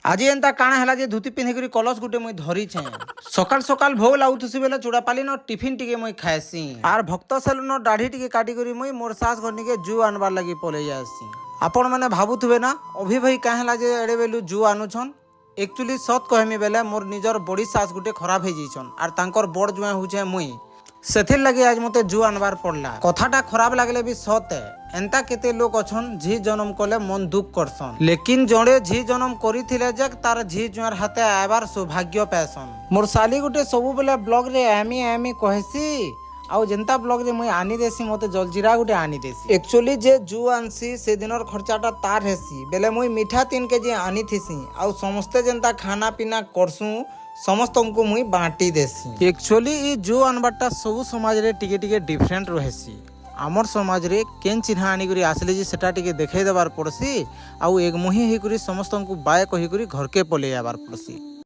आज एंता काଣା ହେଲା ଯେ ଧୁତି ପିନ୍ଧିକରି କଲସ ଗୁଟେ ମୁଇଁ ଧରିଛେ ସକାଳ ସକାଳ ଭୋଗ ଲାଗୁଥିସି ବେଲେ ଚୁଡ଼ାପାଲି ନ ଟିଫିନ ଟିକେ ମୁଇଁ ଖାଏସି ଆର ଭକ୍ତ ସେଲୁନ ଦାଢି ଟିକେ କାଟିକରି ମୁଇଁ ମୋର ସାସ ଘରନିକେ ଜୁ ଆନବାର ଲାଗି ପଳେଇ ଯାଏସି। ଆପଣ ମାନେ ଭାବୁଥିବେ ନା ଅଭି ଭାଇ କାଁ ହେଲା ଯେ ଏଡେ ବେଲୁ ଜୁ ଆନୁଛନ୍। एक्चुअली सत कहमी बेले मोर निजर बड़ी सास गुटे खराब हो जाइछन आर तांकर बड़ जुआ होछे मुई सेथिर लगी आज मते जू आनबार पड़ला। कथाटा खराब लागले भी सत है। एंता केते लोग अछन झी जन्म कले मन दुख करसन लेकिन जड़े झी जन्म करिथिले जे तार झी जुआर हाथे आबार सौभाग्य पैसन। मोर साली गुटे सबु बेले ब्लॉग रे एमी एमी कहसी आउ जेंता ब्लॉग रे मुई आनी देसी मते जलजीरा गुटे आनी देसी। एक्चुअली जे जू आनसी से दिनर खर्चाटा तार हेसी बेले मुई मीठा 3 केजी आनी थिसी आउ समस्ते जेंता खाना पीना करसु समस्त को मुई बांटी देसी। एक्चुअली ई जू आनबाटा सब समाज रे टिके टिके डिफरेंट रहेसी। आमर समाज रे केन चिन्हा आनी करी आसले जे सेटा टिके देखाई देबार पड़सी आउ एक मुही हे करी समस्त को बाय कहि करी घर के पले आबार पड़सी।